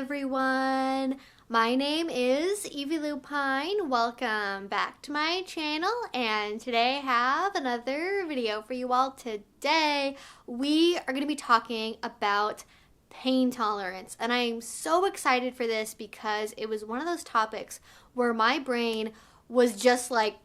everyone. My name is Evie Lupine. Welcome back to my channel, and today I have another video for you all. Today we are going to be talking about pain tolerance, and I'm so excited for this because it was one of those topics where my brain was just like,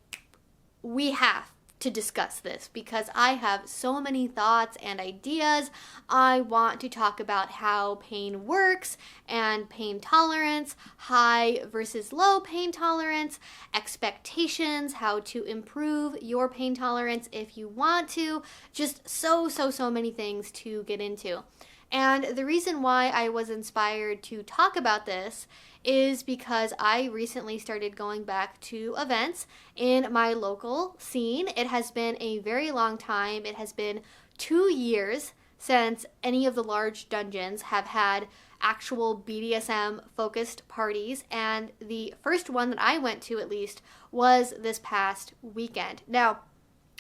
we have to discuss this because I have so many thoughts and ideas. I want to talk about how pain works and pain tolerance, high versus low pain tolerance, expectations, how to improve your pain tolerance if you want to, just so many things to get into. And the reason why I was inspired to talk about this is because I recently started going back to events in my local scene. It has been a very long time. It has been 2 years since any of the large dungeons have had actual BDSM focused parties, and the first one that I went to, at least, was this past weekend. Now,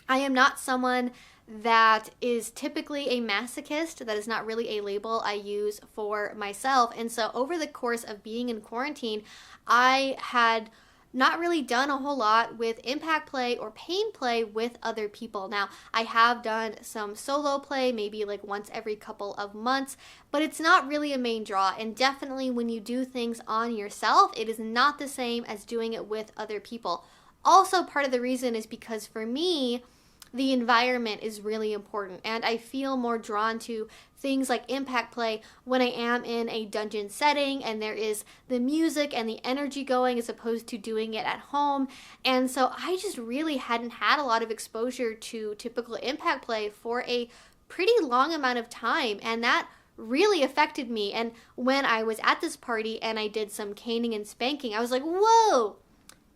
I am not someone that is typically a masochist. That is not really a label I use for myself. And so over the course of being in quarantine, I had not really done a whole lot with impact play or pain play with other people. Now, I have done some solo play, maybe like once every couple of months, but it's not really a main draw. And definitely when you do things on yourself, it is not the same as doing it with other people. Also, part of the reason is because for me, the environment is really important, and I feel more drawn to things like impact play when I am in a dungeon setting and there is the music and the energy going as opposed to doing it at home. And so I just really hadn't had a lot of exposure to typical impact play for a pretty long amount of time, and that really affected me. And when I was at this party and I did some caning and spanking, I was like, whoa,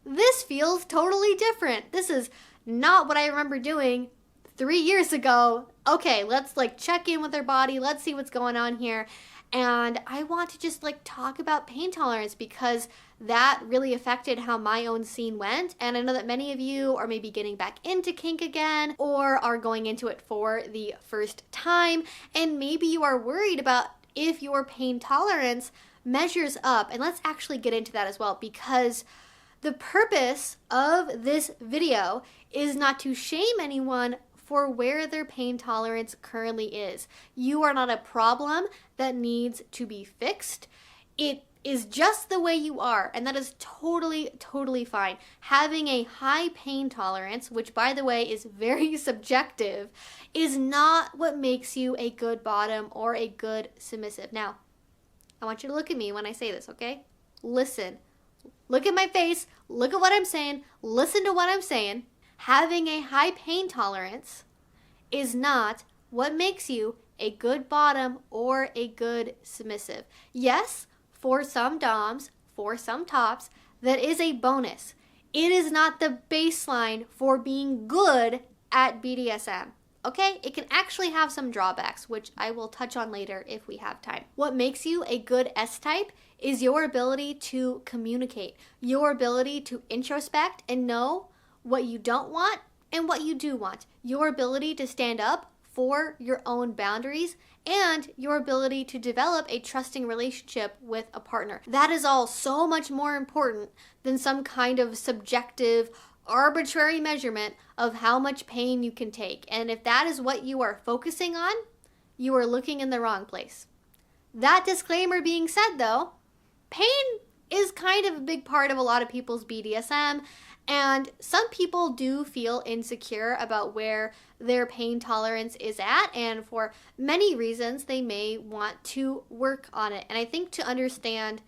this feels totally different. This is not what I remember doing 3 years ago. Okay, let's check in with our body. Let's see what's going on here. And I want to just talk about pain tolerance because that really affected how my own scene went. And I know that many of you are maybe getting back into kink again or are going into it for the first time. And maybe you are worried about if your pain tolerance measures up. And let's actually get into that as well, because the purpose of this video is not to shame anyone for where their pain tolerance currently is. You are not a problem that needs to be fixed. It is just the way you are, and that is totally fine. Having a high pain tolerance, which by the way is very subjective, is not what makes you a good bottom or a good submissive. Now, I want you to look at me when I say this, okay? Listen. Look at my face, look at what I'm saying, listen to what I'm saying. Having a high pain tolerance is not what makes you a good bottom or a good submissive. Yes, for some doms, for some tops, that is a bonus. It is not the baseline for being good at BDSM. Okay, it can actually have some drawbacks, which I will touch on later if we have time. What makes you a good S-type is your ability to communicate, your ability to introspect and know what you don't want and what you do want, your ability to stand up for your own boundaries, and your ability to develop a trusting relationship with a partner. That is all so much more important than some kind of subjective arbitrary measurement of how much pain you can take. And if that is what you are focusing on, you are looking in the wrong place. That disclaimer being said though, pain is kind of a big part of a lot of people's BDSM, and some people do feel insecure about where their pain tolerance is at, and for many reasons they may want to work on it. And I think to understand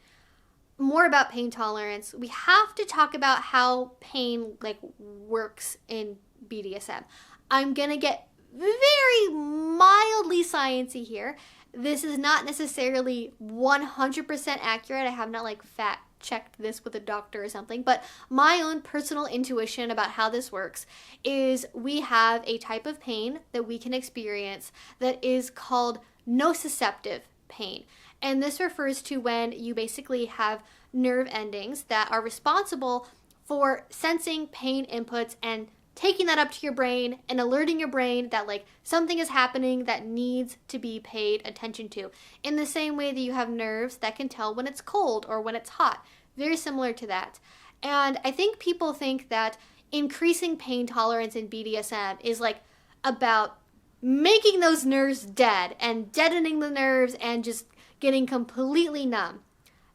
more about pain tolerance, we have to talk about how pain works in BDSM. I'm gonna get very mildly sciencey here. This is not necessarily 100% accurate. I have not fact checked this with a doctor or something, but my own personal intuition about how this works is we have a type of pain that we can experience that is called nociceptive pain. And this refers to when you basically have nerve endings that are responsible for sensing pain inputs and taking that up to your brain and alerting your brain that like something is happening that needs to be paid attention to. In the same way that you have nerves that can tell when it's cold or when it's hot. Very similar to that. And I think people think that increasing pain tolerance in BDSM is like about making those nerves dead and deadening the nerves and just getting completely numb.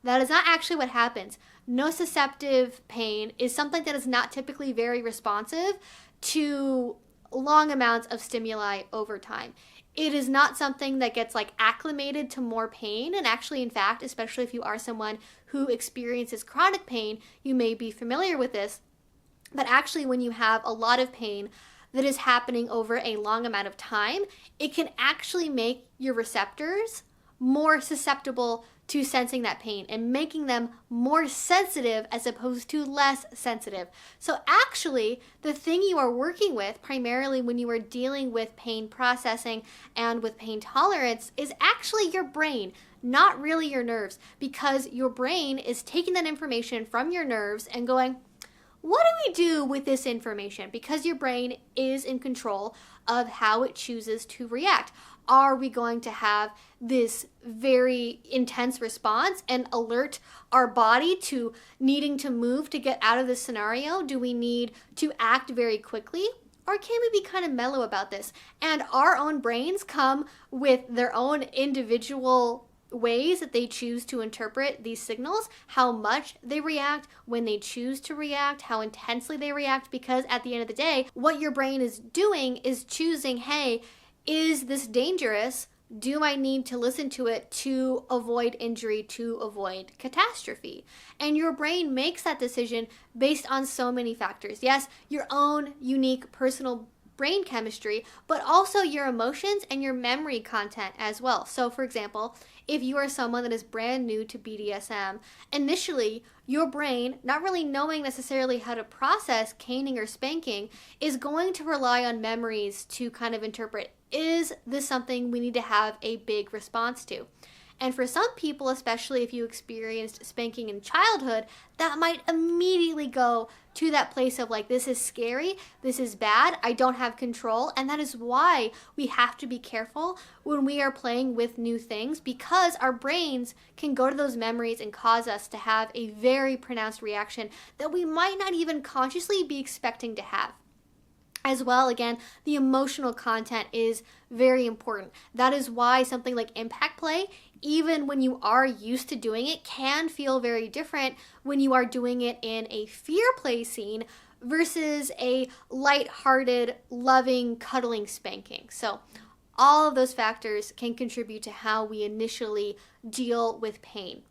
That is not actually what happens. Nociceptive pain is something that is not typically very responsive to long amounts of stimuli over time. It is not something that gets like acclimated to more pain. And actually, in fact, especially if you are someone who experiences chronic pain, you may be familiar with this. But actually, when you have a lot of pain that is happening over a long amount of time, it can actually make your receptors more susceptible to sensing that pain and making them more sensitive as opposed to less sensitive. So actually, the thing you are working with primarily when you are dealing with pain processing and with pain tolerance is actually your brain, not really your nerves, because your brain is taking that information from your nerves and going, what do we do with this information? Because your brain is in control of how it chooses to react. Are we going to have this very intense response and alert our body to needing to move to get out of this scenario? Do we need to act very quickly? Or can we be kind of mellow about this? And our own brains come with their own individual ways that they choose to interpret these signals, how much they react, when they choose to react, how intensely they react, because at the end of the day, what your brain is doing is choosing, hey, is this dangerous? Do I need to listen to it to avoid injury, to avoid catastrophe? And your brain makes that decision based on so many factors. Yes, your own unique personal brain chemistry, but also your emotions and your memory content as well. So for example, if you are someone that is brand new to BDSM, initially your brain, not really knowing necessarily how to process caning or spanking, is going to rely on memories to kind of interpret, is this something we need to have a big response to? And for some people, especially if you experienced spanking in childhood, that might immediately go to that place of like, this is scary, this is bad, I don't have control. And that is why we have to be careful when we are playing with new things, because our brains can go to those memories and cause us to have a very pronounced reaction that we might not even consciously be expecting to have. As well, again, the emotional content is very important. That is why something like impact play, even when you are used to doing it, can feel very different when you are doing it in a fear play scene versus a light-hearted, loving, cuddling spanking. So all of those factors can contribute to how we initially deal with pain.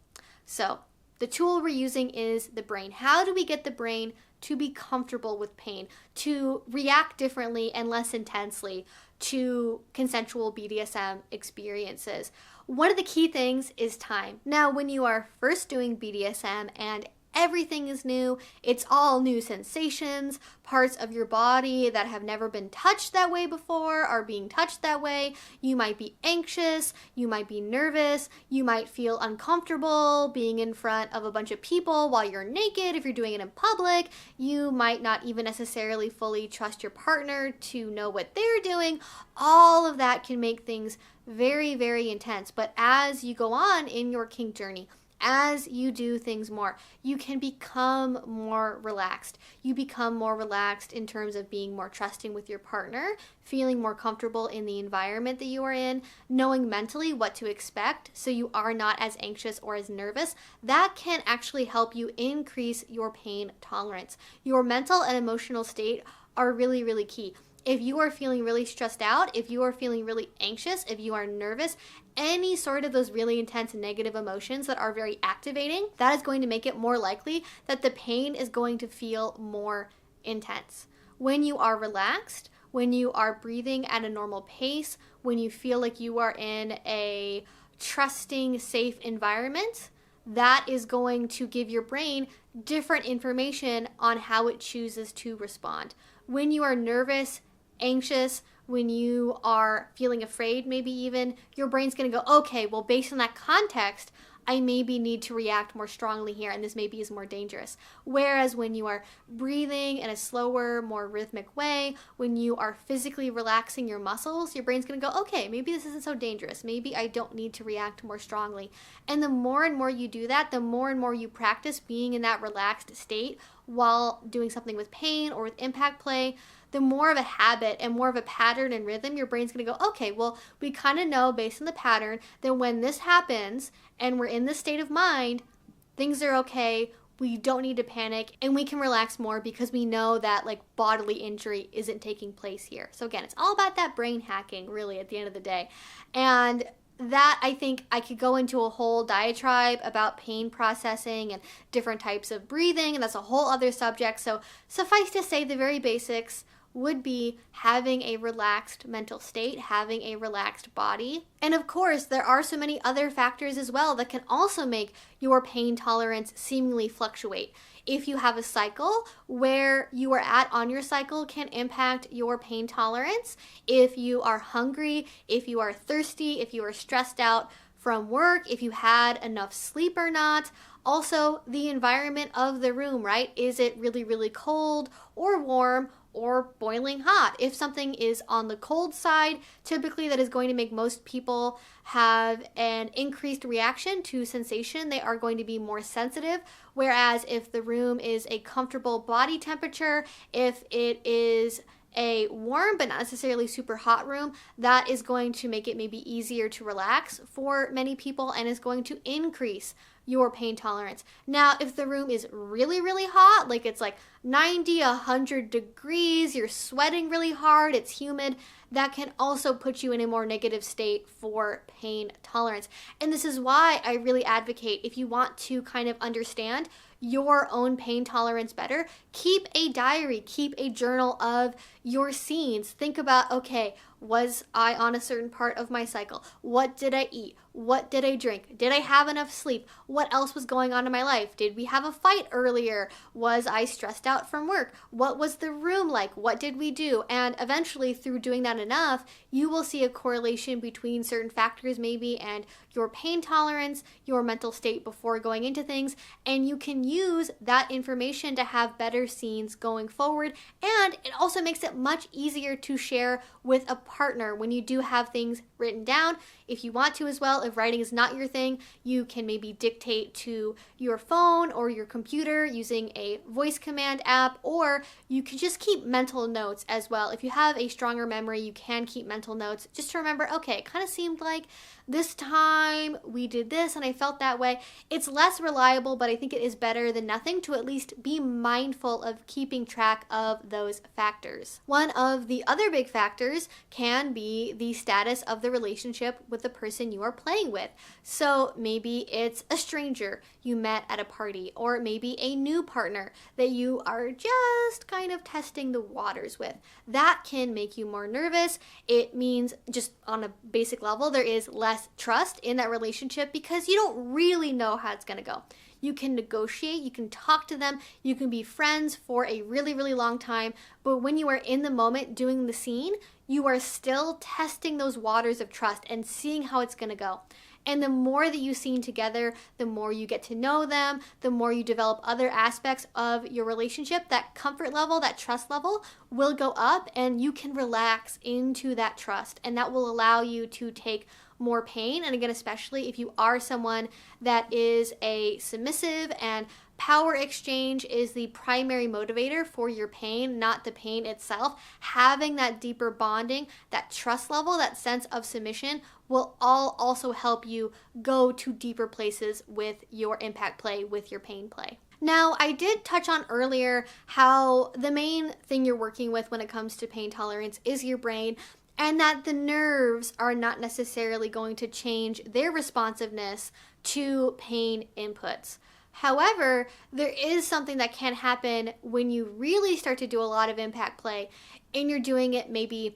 So the tool we're using is the brain. How do we get the brain to be comfortable with pain, to react differently and less intensely to consensual BDSM experiences? One of the key things is time. Now, when you are first doing BDSM and everything is new, it's all new sensations, parts of your body that have never been touched that way before are being touched that way. You might be anxious, you might be nervous, you might feel uncomfortable being in front of a bunch of people while you're naked. If you're doing it in public, you might not even necessarily fully trust your partner to know what they're doing. All of that can make things very, very intense. But as you go on in your kink journey, as you do things more, you can become more relaxed. You become more relaxed in terms of being more trusting with your partner, feeling more comfortable in the environment that you are in, knowing mentally what to expect so you are not as anxious or as nervous. That can actually help you increase your pain tolerance. Your mental and emotional state are really, really key. If you are feeling really stressed out, if you are feeling really anxious, if you are nervous, any sort of those really intense negative emotions that are very activating, that is going to make it more likely that the pain is going to feel more intense. When you are relaxed, when you are breathing at a normal pace, when you feel like you are in a trusting, safe environment, that is going to give your brain different information on how it chooses to respond. When you are nervous, anxious, when you are feeling afraid, maybe even, your brain's going to go, okay, well, based on that context, I maybe need to react more strongly here, and this maybe is more dangerous. Whereas when you are breathing in a slower, more rhythmic way, when you are physically relaxing your muscles, your brain's gonna go, okay, maybe this isn't so dangerous. Maybe I don't need to react more strongly. And the more and more you do that, the more and more you practice being in that relaxed state while doing something with pain or with impact play, the more of a habit and more of a pattern and rhythm your brain's going to go, okay, well, we kind of know based on the pattern that when this happens and we're in this state of mind, things are okay. We don't need to panic and we can relax more because we know that like bodily injury isn't taking place here. So again, it's all about that brain hacking really at the end of the day. And that, I think I could go into a whole diatribe about pain processing and different types of breathing, and that's a whole other subject. So suffice to say, the very basics would be having a relaxed mental state, having a relaxed body. And of course, there are so many other factors as well that can also make your pain tolerance seemingly fluctuate. If you have a cycle, where you are at on your cycle can impact your pain tolerance. If you are hungry, if you are thirsty, if you are stressed out from work, if you had enough sleep or not. Also, the environment of the room, right? Is it really, really cold or warm or boiling hot? If something is on the cold side, typically that is going to make most people have an increased reaction to sensation. They are going to be more sensitive. Whereas if the room is a comfortable body temperature, if it is a warm but not necessarily super hot room, that is going to make it maybe easier to relax for many people and is going to increase your pain tolerance. Now, if the room is really, really hot, like it's like 90, 100 degrees, you're sweating really hard, it's humid, that can also put you in a more negative state for pain tolerance. And this is why I really advocate, if you want to kind of understand your own pain tolerance better, keep a diary, keep a journal of your scenes. Think about, okay, was I on a certain part of my cycle? What did I eat? What did I drink? Did I have enough sleep? What else was going on in my life? Did we have a fight earlier? Was I stressed out from work? What was the room like? What did we do? And eventually, through doing that enough, you will see a correlation between certain factors maybe and your pain tolerance, your mental state before going into things, and you can use that information to have better scenes going forward. And it also makes it much easier to share with a partner when you do have things written down. If you want to as well, if writing is not your thing, you can maybe dictate to your phone or your computer using a voice command app, or you can just keep mental notes as well. If you have a stronger memory, you can keep mental notes just to remember, okay, it kind of seemed like this time we did this and I felt that way. It's less reliable, but I think it is better than nothing to at least be mindful of keeping track of those factors. One of the other big factors can be the status of the relationship with the person you are playing with. So maybe it's a stranger you met at a party, or maybe a new partner that you are just kind of testing the waters with. That can make you more nervous. It means, just on a basic level, there is less trust in that relationship because you don't really know how it's going to go. You can negotiate, you can talk to them, you can be friends for a really, really long time, but when you are in the moment doing the scene, you are still testing those waters of trust and seeing how it's going to go. And the more that you scene together, the more you get to know them, the more you develop other aspects of your relationship, that comfort level, that trust level will go up, and you can relax into that trust, and that will allow you to take more pain. And again, especially if you are someone that is a submissive and power exchange is the primary motivator for your pain, not the pain itself, having that deeper bonding, that trust level, that sense of submission will all also help you go to deeper places with your impact play, with your pain play. Now, I did touch on earlier how the main thing you're working with when it comes to pain tolerance is your brain, and that the nerves are not necessarily going to change their responsiveness to pain inputs. However, there is something that can happen when you really start to do a lot of impact play and you're doing it maybe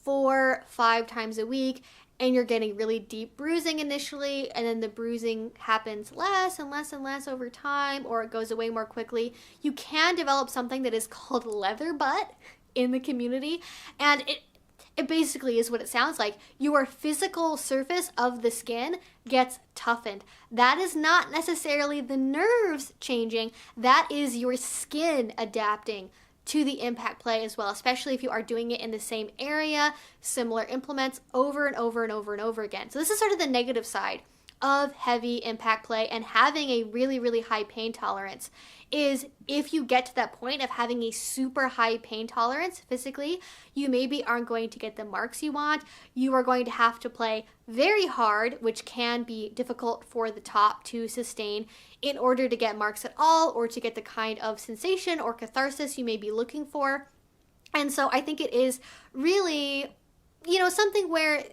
4-5 times a week, and you're getting really deep bruising initially, and then the bruising happens less and less and less over time, or it goes away more quickly. You can develop something that is called leatherbutt in the community, and It basically is what it sounds like. Your physical surface of the skin gets toughened. That is not necessarily the nerves changing. That is your skin adapting to the impact play as well, especially if you are doing it in the same area, similar implements over and over and over and over again. So this is sort of the negative side of heavy impact play and having a really, really high pain tolerance. Is if you get to that point of having a super high pain tolerance physically, you maybe aren't going to get the marks you want. You are going to have to play very hard, which can be difficult for the top to sustain in order to get marks at all, or to get the kind of sensation or catharsis you may be looking for. And so I think it is really, something where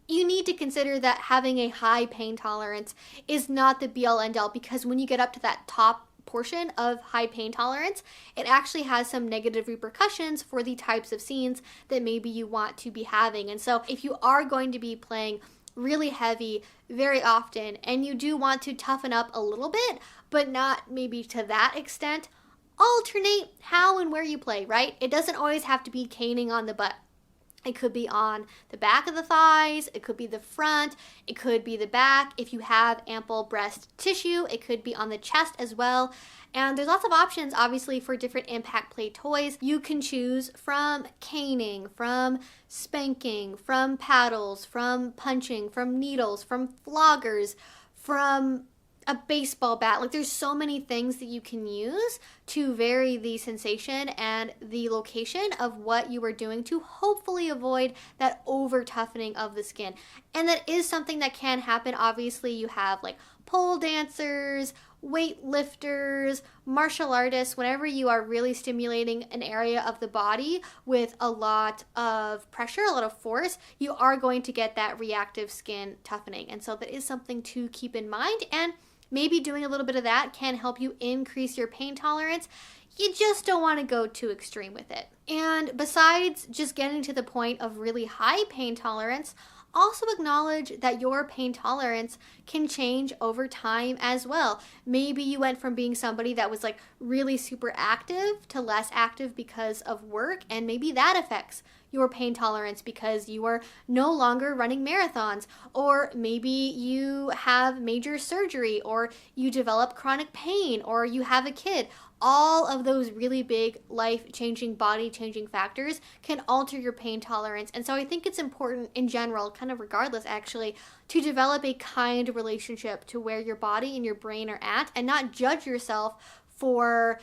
you need to consider that having a high pain tolerance is not the be all end all, because when you get up to that top portion of high pain tolerance, it actually has some negative repercussions for the types of scenes that maybe you want to be having. And so if you are going to be playing really heavy very often and you do want to toughen up a little bit, but not maybe to that extent, alternate how and where you play, right? It doesn't always have to be caning on the butt. It could be on the back of the thighs, it could be the front, it could be the back. If you have ample breast tissue, it could be on the chest as well. And there's lots of options, obviously, for different impact play toys. You can choose from caning, from spanking, from paddles, from punching, from needles, from floggers, from a baseball bat. Like, there's so many things that you can use to vary the sensation and the location of what you are doing to hopefully avoid that over toughening of the skin. And that is something that can happen. Obviously, you have like pole dancers, weightlifters, martial artists. Whenever you are really stimulating an area of the body with a lot of pressure, a lot of force, you are going to get that reactive skin toughening. And so that is something to keep in mind. And maybe doing a little bit of that can help you increase your pain tolerance. You just don't want to go too extreme with it. And besides just getting to the point of really high pain tolerance, also acknowledge that your pain tolerance can change over time as well. Maybe you went from being somebody that was like really super active to less active because of work, and maybe that affects your pain tolerance because you are no longer running marathons, or maybe you have major surgery, or you develop chronic pain, or you have a kid. All of those really big life-changing, body-changing factors can alter your pain tolerance. And so I think it's important in general, kind of regardless actually, to develop a kind relationship to where your body and your brain are at, and not judge yourself for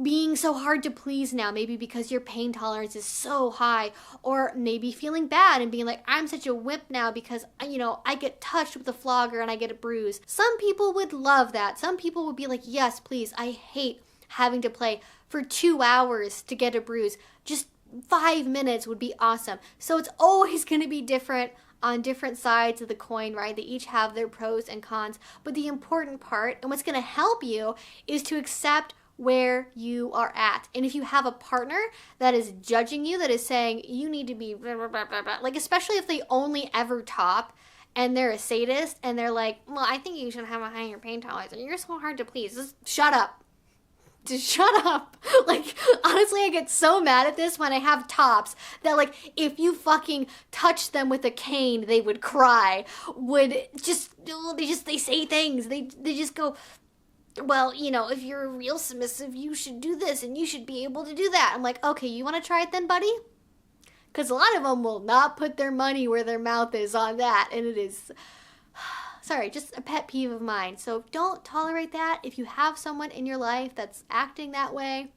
being so hard to please now, maybe because your pain tolerance is so high, or maybe feeling bad and being like, I'm such a wimp now because, I get touched with a flogger and I get a bruise. Some people would love that. Some people would be like, yes, please, I hate having to play for 2 hours to get a bruise. Just 5 minutes would be awesome. So it's always going to be different on different sides of the coin, right? They each have their pros and cons. But the important part, and what's going to help you, is to accept where you are at. And if you have a partner that is judging you, that is saying you need to be blah, blah, blah, blah, blah, like, especially if they only ever top and they're a sadist and they're like, well, I think you should have a higher pain tolerance and you're so hard to please, just shut up. Just shut up. Like, honestly, I get so mad at this when I have tops that, like, if you fucking touch them with a cane, they would cry. They say things. They just go, well, if you're real submissive, you should do this and you should be able to do that. I'm like, okay, you want to try it then, buddy? Because a lot of them will not put their money where their mouth is on that. And it is, sorry, just a pet peeve of mine. So don't tolerate that. If you have someone in your life that's acting that way,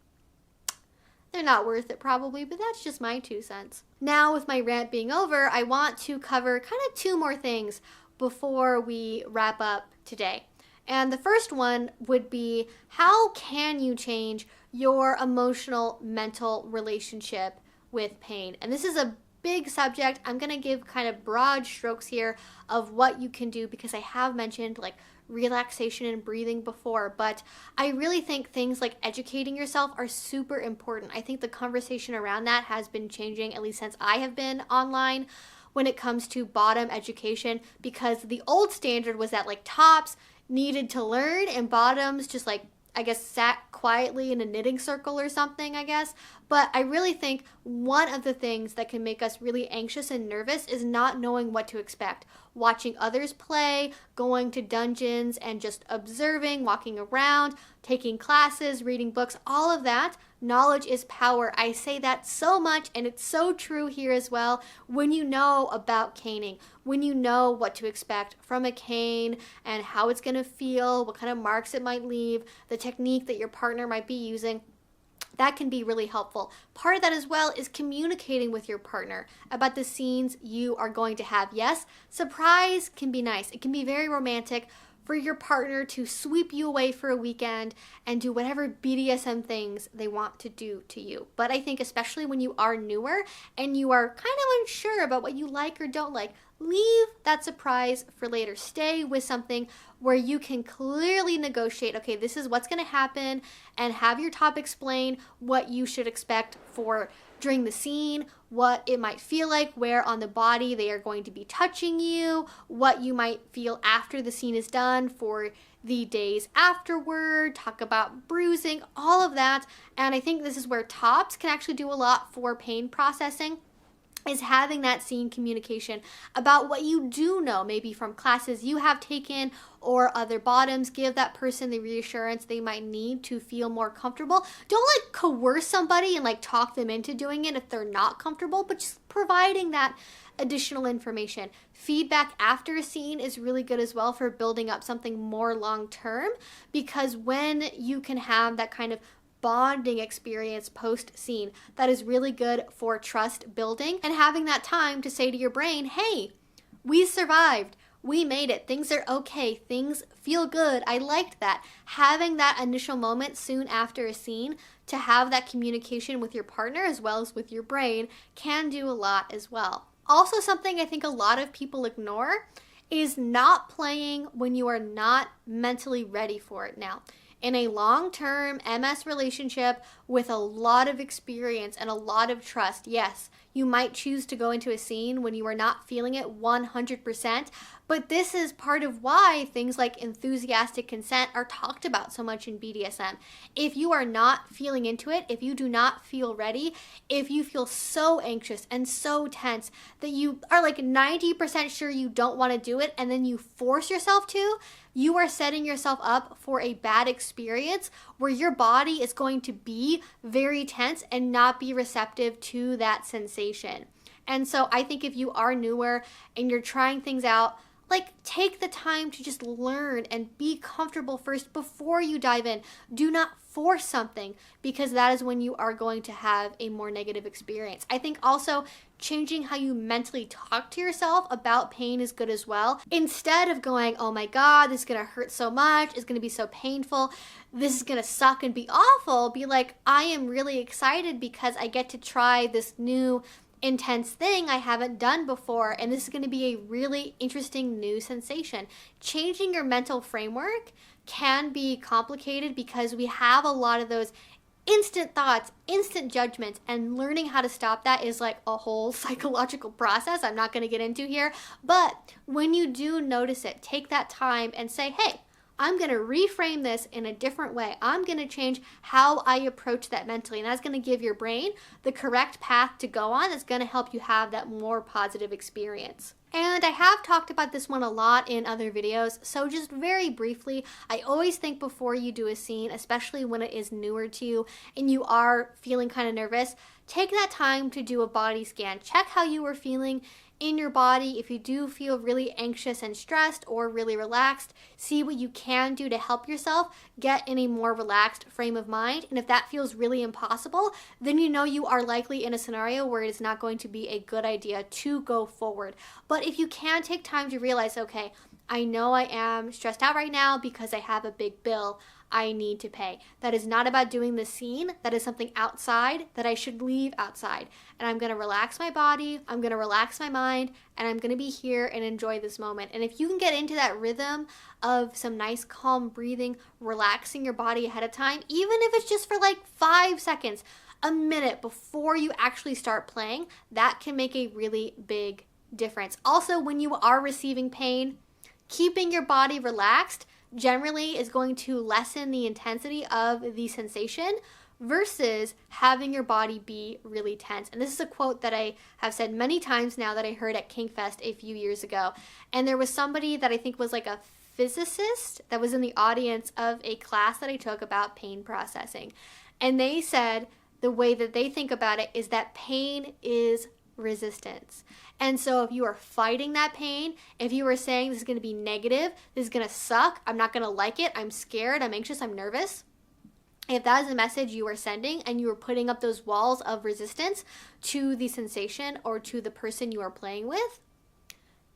they're not worth it probably, but that's just my 2 cents. Now, with my rant being over, I want to cover kind of 2 more things before we wrap up today. And the first one would be, how can you change your emotional, mental relationship with pain? And this is a big subject. I'm going to give kind of broad strokes here of what you can do, because I have mentioned like relaxation and breathing before, but I really think things like educating yourself are super important. I think the conversation around that has been changing, at least since I have been online, when it comes to bottom education, because the old standard was that like tops needed to learn and bottoms just like I guess, sat quietly in a knitting circle or something, I guess. But I really think one of the things that can make us really anxious and nervous is not knowing what to expect. Watching others play, going to dungeons and just observing, walking around, taking classes, reading books, all of that. Knowledge is power. I say that so much, and it's so true here as well. When you know about caning, when you know what to expect from a cane and how it's going to feel, what kind of marks it might leave, the technique that your partner might be using, that can be really helpful. Part of that as well is communicating with your partner about the scenes you are going to have. Yes, surprise can be nice. It can be very romantic for your partner to sweep you away for a weekend and do whatever BDSM things they want to do to you. But I think especially when you are newer and you are kind of unsure about what you like or don't like, leave that surprise for later. Stay with something where you can clearly negotiate, okay, this is what's going to happen, and have your top explain what you should expect for during the scene, what it might feel like, where on the body they are going to be touching you, what you might feel after the scene is done for the days afterward, talk about bruising, all of that. And I think this is where tops can actually do a lot for pain processing, is having that scene communication about what you do know, maybe from classes you have taken or other bottoms. Give that person the reassurance they might need to feel more comfortable. Don't like coerce somebody and like talk them into doing it if they're not comfortable, but just providing that additional information. Feedback after a scene is really good as well for building up something more long term, because when you can have that kind of bonding experience post scene, that is really good for trust building and having that time to say to your brain, hey, we survived, we made it, things are okay, things feel good, I liked that. Having that initial moment soon after a scene to have that communication with your partner as well as with your brain can do a lot as well. Also, something I think a lot of people ignore is not playing when you are not mentally ready for it. Now, in a long-term MS relationship with a lot of experience and a lot of trust, yes, you might choose to go into a scene when you are not feeling it 100%, but this is part of why things like enthusiastic consent are talked about so much in BDSM. If you are not feeling into it, if you do not feel ready, if you feel so anxious and so tense that you are like 90% sure you don't want to do it and then you force yourself to, you are setting yourself up for a bad experience where your body is going to be very tense and not be receptive to that sensation. And so I think if you are newer and you're trying things out, like, take the time to just learn and be comfortable first before you dive in. Do not force something, because that is when you are going to have a more negative experience. I think also changing how you mentally talk to yourself about pain is good as well. Instead of going, oh my God, this is gonna hurt so much, it's gonna be so painful, this is gonna suck and be awful, be like, I am really excited because I get to try this new intense thing I haven't done before, and this is going to be a really interesting new sensation. Changing your mental framework can be complicated because we have a lot of those instant thoughts, instant judgments, and learning how to stop that is like a whole psychological process I'm not going to get into here. But when you do notice it, take that time and say, hey, I'm going to reframe this in a different way. I'm going to change how I approach that mentally. And that's going to give your brain the correct path to go on. That's going to help you have that more positive experience. And I have talked about this one a lot in other videos, so just very briefly, I always think before you do a scene, especially when it is newer to you and you are feeling kind of nervous, take that time to do a body scan. Check how you are feeling in your body. If you do feel really anxious and stressed or really relaxed, see what you can do to help yourself get in a more relaxed frame of mind. And if that feels really impossible, then you know you are likely in a scenario where it is not going to be a good idea to go forward. But if you can take time to realize, okay, I know I am stressed out right now because I have a big bill I need to pay. That is not about doing the scene. That is something outside that I should leave outside. And I'm going to relax my body, I'm going to relax my mind, and I'm going to be here and enjoy this moment. And if you can get into that rhythm of some nice calm breathing, relaxing your body ahead of time, even if it's just for like 5 seconds, a minute before you actually start playing, that can make a really big difference. Also, when you are receiving pain, keeping your body relaxed generally is going to lessen the intensity of the sensation versus having your body be really tense. And this is a quote that I have said many times now that I heard at Kinkfest a few years ago. And there was somebody that I think was like a physicist that was in the audience of a class that I took about pain processing. And they said the way that they think about it is that pain is resistance. And so if you are fighting that pain, if you are saying this is going to be negative, this is going to suck, I'm not going to like it, I'm scared, I'm anxious, I'm nervous, if that is a message you are sending and you are putting up those walls of resistance to the sensation or to the person you are playing with,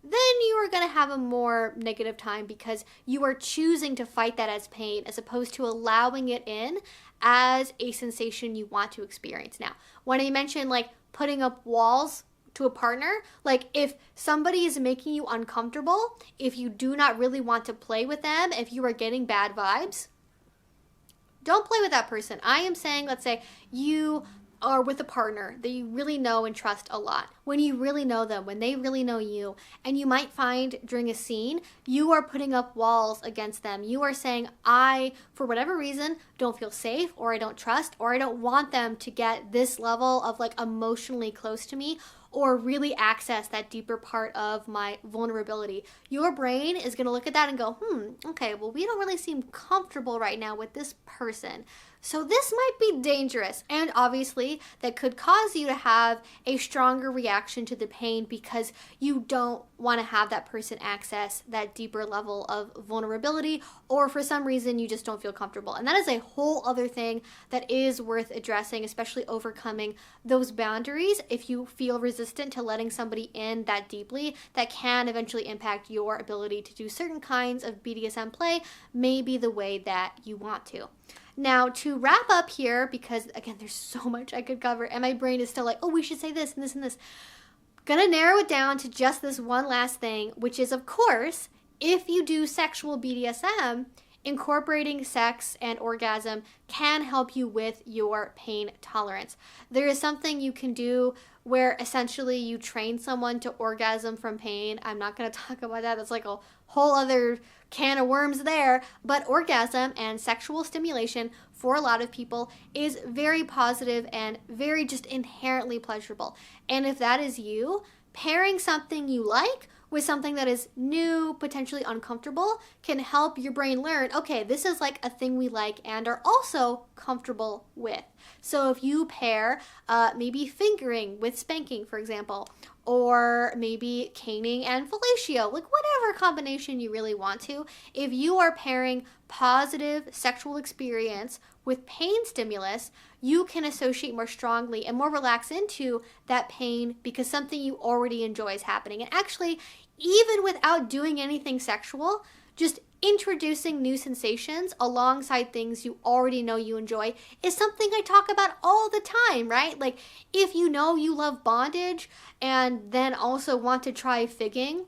then you are going to have a more negative time because you are choosing to fight that as pain as opposed to allowing it in as a sensation you want to experience. Now, when I mentioned like putting up walls to a partner, like if somebody is making you uncomfortable, if you do not really want to play with them, if you are getting bad vibes, don't play with that person. I am saying, let's say you are with a partner that you really know and trust a lot. When you really know them, when they really know you, and you might find during a scene, you are putting up walls against them. You are saying, I, for whatever reason, don't feel safe, or I don't trust, or I don't want them to get this level of like emotionally close to me, or really access that deeper part of my vulnerability. Your brain is going to look at that and go, okay, well, we don't really seem comfortable right now with this person. So this might be dangerous. And obviously, that could cause you to have a stronger reaction to the pain because you don't want to have that person access that deeper level of vulnerability, or for some reason you just don't feel comfortable. And that is a whole other thing that is worth addressing, especially overcoming those boundaries. If you feel resistant to letting somebody in that deeply, that can eventually impact your ability to do certain kinds of BDSM play, maybe the way that you want to. Now, to wrap up here, because again, there's so much I could cover, and my brain is still like, oh, we should say this and this and this. Gonna narrow it down to just this one last thing, which is, of course, if you do sexual BDSM, incorporating sex and orgasm can help you with your pain tolerance. There is something you can do where essentially you train someone to orgasm from pain. I'm not going to talk about that. That's like a whole other can of worms there. But orgasm and sexual stimulation for a lot of people is very positive and very just inherently pleasurable. And if that is you, pairing something you like with something that is new, potentially uncomfortable, can help your brain learn, okay, this is like a thing we like and are also comfortable with. So if you pair maybe fingering with spanking, for example, or maybe caning and fellatio, like whatever combination you really want to, if you are pairing positive sexual experience with pain stimulus, you can associate more strongly and more relax into that pain because something you already enjoy is happening. And actually, even without doing anything sexual, just introducing new sensations alongside things you already know you enjoy is something I talk about all the time, right? Like if you know you love bondage and then also want to try figging,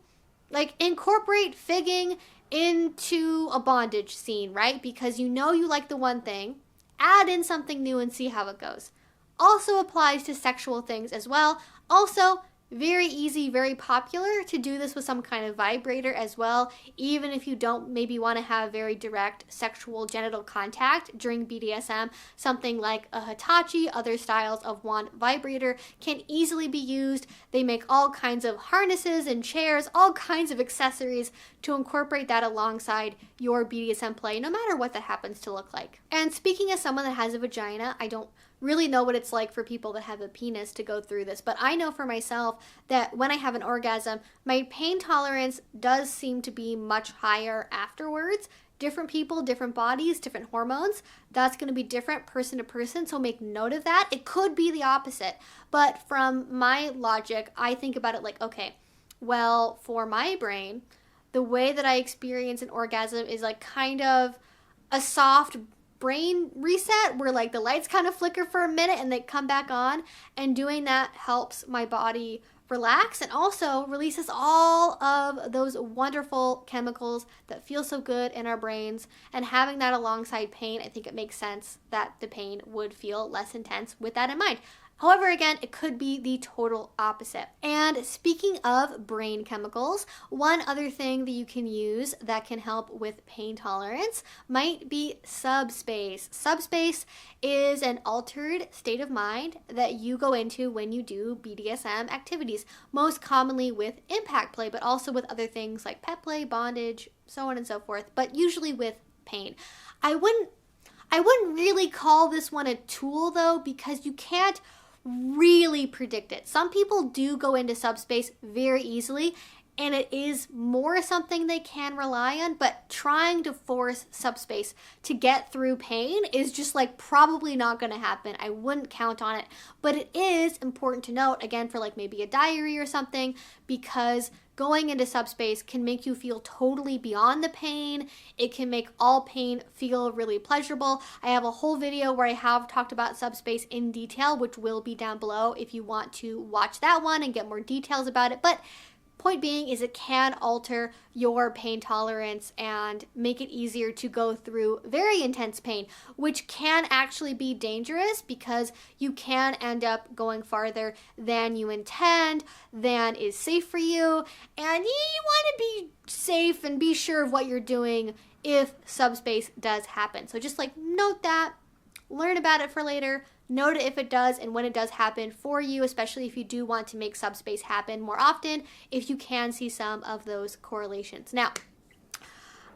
like incorporate figging into a bondage scene, right? Because you know you like the one thing, add in something new and see how it goes. Also applies to sexual things as well. Also, very easy, very popular to do this with some kind of vibrator as well, even if you don't maybe want to have very direct sexual genital contact during BDSM. Something like a Hitachi, other styles of wand vibrator can easily be used. They make all kinds of harnesses and chairs, all kinds of accessories to incorporate that alongside your BDSM play, no matter what that happens to look like. And speaking as someone that has a vagina, I don't really know what it's like for people that have a penis to go through this, but I know for myself that when I have an orgasm, my pain tolerance does seem to be much higher afterwards. Different people, different bodies, different hormones, that's going to be different person to person, so make note of that. It could be the opposite, but from my logic, I think about it like, okay, well, for my brain, the way that I experience an orgasm is like kind of a soft brain reset where like the lights kind of flicker for a minute and they come back on, and doing that helps my body relax and also releases all of those wonderful chemicals that feel so good in our brains. And having that alongside pain, I think it makes sense that the pain would feel less intense with that in mind. However, again, it could be the total opposite. And speaking of brain chemicals, one other thing that you can use that can help with pain tolerance might be subspace. Subspace is an altered state of mind that you go into when you do BDSM activities, most commonly with impact play, but also with other things like pet play, bondage, so on and so forth, but usually with pain. I wouldn't really call this one a tool though, because you can't really predict it. Some people do go into subspace very easily, and it is more something they can rely on, but trying to force subspace to get through pain is just like probably not going to happen. I wouldn't count on it, but it is important to note, again, for like maybe a diary or something, because going into subspace can make you feel totally beyond the pain. It can make all pain feel really pleasurable. I have a whole video where I have talked about subspace in detail, which will be down below if you want to watch that one and get more details about it. But point being is it can alter your pain tolerance and make it easier to go through very intense pain, which can actually be dangerous because you can end up going farther than you intend, than is safe for you, and you want to be safe and be sure of what you're doing if subspace does happen. So just like note that, learn about it for later, note it if it does and when it does happen for you, especially if you do want to make subspace happen more often, if you can see some of those correlations. Now,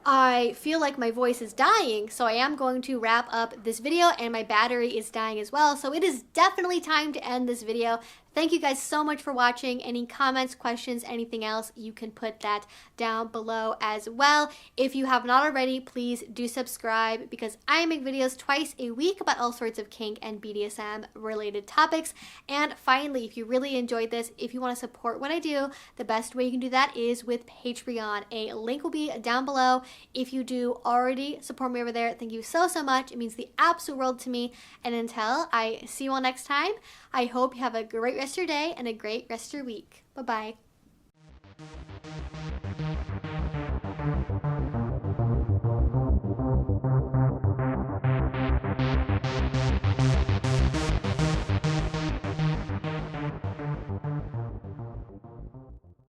I feel like my voice is dying, so I am going to wrap up this video, and my battery is dying as well, so it is definitely time to end this video. Thank you guys so much for watching. Any comments, questions, anything else, you can put that down below as well. If you have not already, please do subscribe, because I make videos twice a week about all sorts of kink and BDSM related topics. And finally, if you really enjoyed this, if you want to support what I do, the best way you can do that is with Patreon. A link will be down below. If you do already support me over there, thank you so much. It means the absolute world to me. And until I see you all next time, I hope you have a great rest of your day and a great rest of your week. Bye-bye.